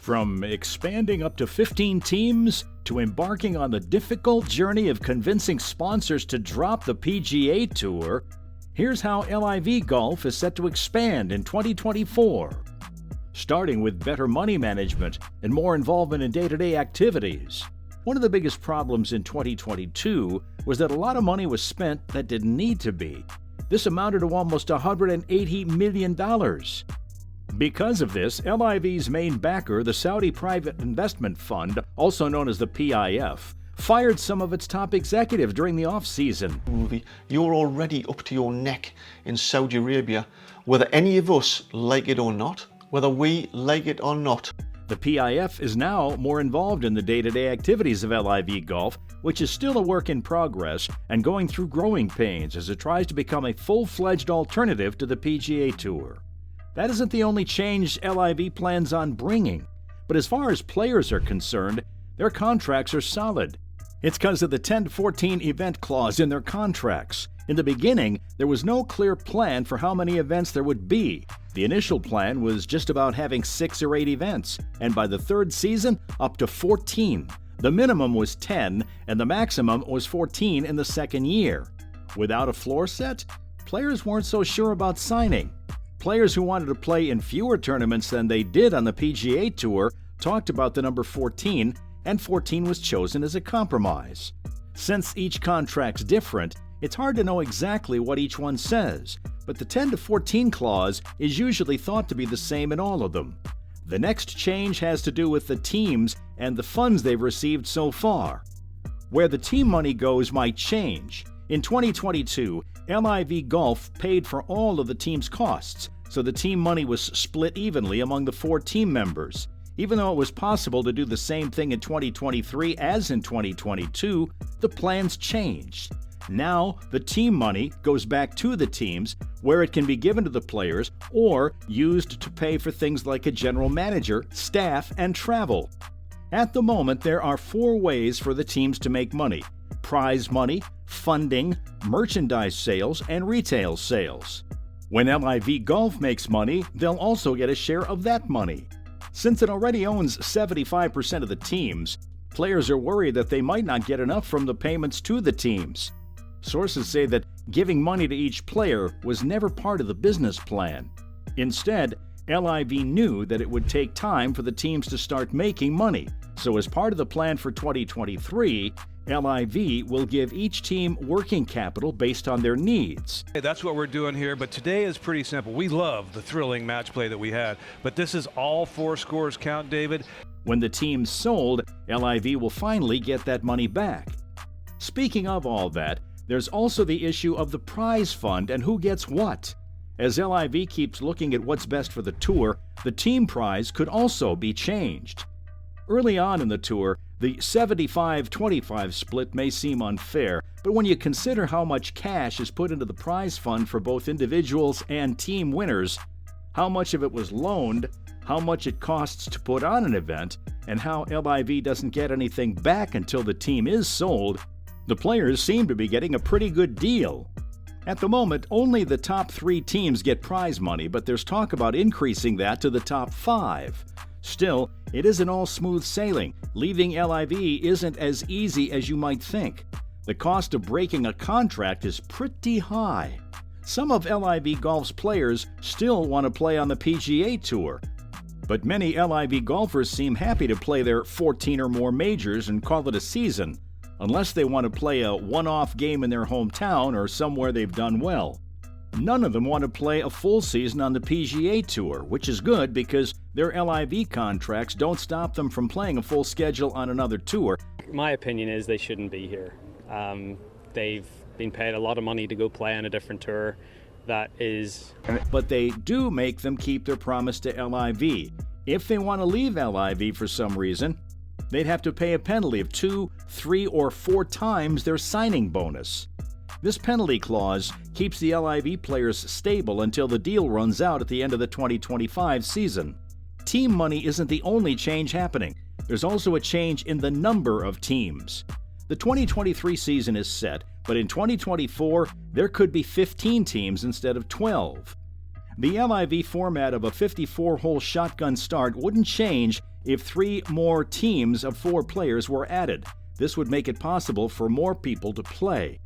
From expanding up to 15 teams to embarking on the difficult journey of convincing sponsors to drop the PGA Tour, here's how LIV Golf is set to expand in 2024. Starting with better money management and more involvement in day-to-day activities. One of the biggest problems in 2022 was that a lot of money was spent that didn't need to be. This amounted to almost $180 million. Because of this, LIV's main backer, the Saudi Private Investment Fund, also known as the PIF, fired some of its top executives during the off-season. You're already up to your neck in Saudi Arabia, whether any of us like it or not, whether we like it or not. The PIF is now more involved in the day-to-day activities of LIV Golf, which is still a work in progress and going through growing pains as it tries to become a full-fledged alternative to the PGA Tour. That isn't the only change LIV plans on bringing, but as far as players are concerned, their contracts are solid. It's because of the 10-14 event clause in their contracts. In the beginning, there was no clear plan for how many events there would be. The initial plan was just about having 6 or 8 events, and by the third season, up to 14. The minimum was 10, and the maximum was 14 in the second year. Without a floor set, players weren't so sure about signing. Players who wanted to play in fewer tournaments than they did on the PGA Tour talked about the number 14, and 14 was chosen as a compromise. Since each contract's different, it's hard to know exactly what each one says, but the 10-14 clause is usually thought to be the same in all of them. The next change has to do with the teams and the funds they've received so far. Where the team money goes might change. In 2022, LIV Golf paid for all of the team's costs, so the team money was split evenly among the 4 team members. Even though it was possible to do the same thing in 2023 as in 2022, the plans changed. Now, the team money goes back to the teams, where it can be given to the players or used to pay for things like a general manager, staff, and travel. At the moment, there are 4 ways for the teams to make money: prize money, funding, merchandise sales, and retail sales. When LIV Golf makes money, they'll also get a share of that money. Since it already owns 75% of the teams, players are worried that they might not get enough from the payments to the teams. Sources say that giving money to each player was never part of the business plan. Instead, LIV knew that it would take time for the teams to start making money, so as part of the plan for 2023, LIV will give each team working capital based on their needs. Hey, that's what we're doing here, but today is pretty simple. We love the thrilling match play that we had, but this is all 4 scores count, David. When the team's sold, LIV will finally get that money back. Speaking of all that, there's also the issue of the prize fund and who gets what. As LIV keeps looking at what's best for the tour, the team prize could also be changed. Early on in the tour, the 75-25 split may seem unfair, but when you consider how much cash is put into the prize fund for both individuals and team winners, how much of it was loaned, how much it costs to put on an event, and how LIV doesn't get anything back until the team is sold, the players seem to be getting a pretty good deal. At the moment, only the top 3 teams get prize money, but there's talk about increasing that to the top 5. Still, it isn't all smooth sailing. Leaving LIV isn't as easy as you might think. The cost of breaking a contract is pretty high. Some of LIV Golf's players still want to play on the PGA Tour, but many LIV golfers seem happy to play their 14 or more majors and call it a season, unless they want to play a one-off game in their hometown or somewhere they've done well. None of them want to play a full season on the PGA Tour, which is good because their LIV contracts don't stop them from playing a full schedule on another tour. My opinion is they shouldn't be here. They've been paid a lot of money to go play on a different tour. But they do make them keep their promise to LIV. If they want to leave LIV for some reason, they'd have to pay a penalty of 2, 3, or 4 times their signing bonus. This penalty clause keeps the LIV players stable until the deal runs out at the end of the 2025 season. Team money isn't the only change happening. There's also a change in the number of teams. The 2023 season is set, but in 2024, there could be 15 teams instead of 12. The LIV format of a 54-hole shotgun start wouldn't change if 3 more teams of 4 players were added. This would make it possible for more people to play.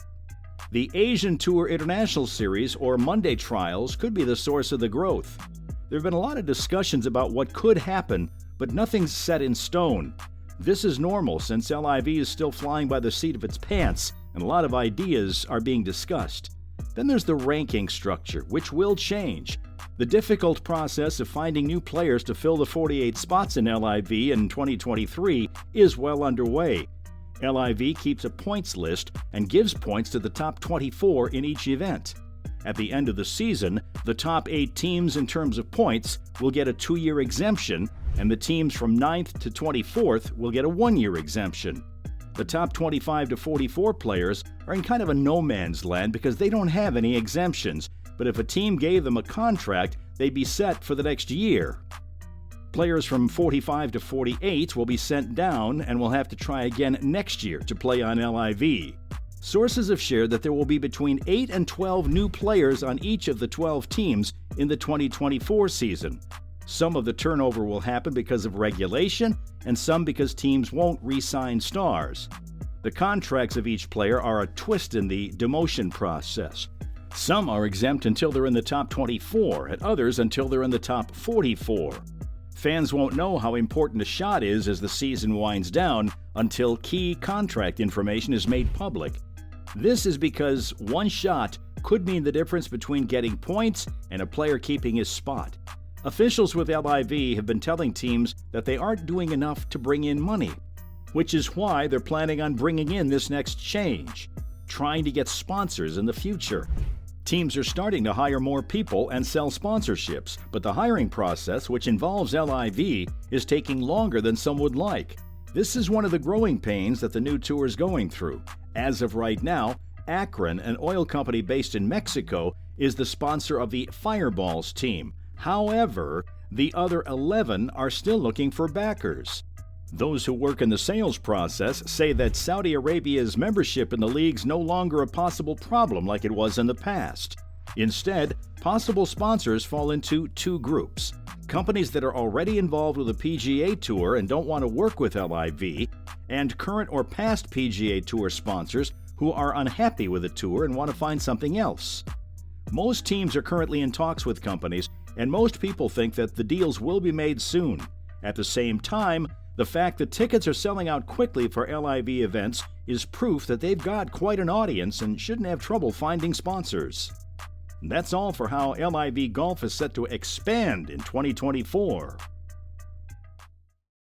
The Asian Tour International Series, or Monday Trials, could be the source of the growth. There have been a lot of discussions about what could happen, but nothing's set in stone. This is normal since LIV is still flying by the seat of its pants, and a lot of ideas are being discussed. Then there's the ranking structure, which will change. The difficult process of finding new players to fill the 48 spots in LIV in 2023 is well underway. LIV keeps a points list and gives points to the top 24 in each event. At the end of the season, the top 8 teams in terms of points will get a 2-year exemption, and the teams from 9th to 24th will get a 1-year exemption. The top 25 to 44 players are in kind of a no man's land because they don't have any exemptions, but if a team gave them a contract, they'd be set for the next year. Players from 45 to 48 will be sent down and will have to try again next year to play on LIV. Sources have shared that there will be between 8 and 12 new players on each of the 12 teams in the 2024 season. Some of the turnover will happen because of regulation, and some because teams won't re-sign stars. The contracts of each player are a twist in the demotion process. Some are exempt until they're in the top 24, and others until they're in the top 44. Fans won't know how important a shot is as the season winds down until key contract information is made public. This is because one shot could mean the difference between getting points and a player keeping his spot. Officials with LIV have been telling teams that they aren't doing enough to bring in money, which is why they're planning on bringing in this next change, trying to get sponsors in the future. Teams are starting to hire more people and sell sponsorships, but the hiring process, which involves LIV, is taking longer than some would like. This is one of the growing pains that the new tour is going through. As of right now, Akron, an oil company based in Mexico, is the sponsor of the Fireballs team. However, the other 11 are still looking for backers. Those who work in the sales process say that Saudi Arabia's membership in the league's no longer a possible problem like it was in the past. Instead, possible sponsors fall into 2 groups: companies that are already involved with the PGA Tour and don't want to work with LIV, and current or past PGA Tour sponsors who are unhappy with the tour and want to find something else. Most teams are currently in talks with companies, and most people think that the deals will be made soon. At the same time, the fact that tickets are selling out quickly for LIV events is proof that they've got quite an audience and shouldn't have trouble finding sponsors. That's all for how LIV Golf is set to expand in 2024.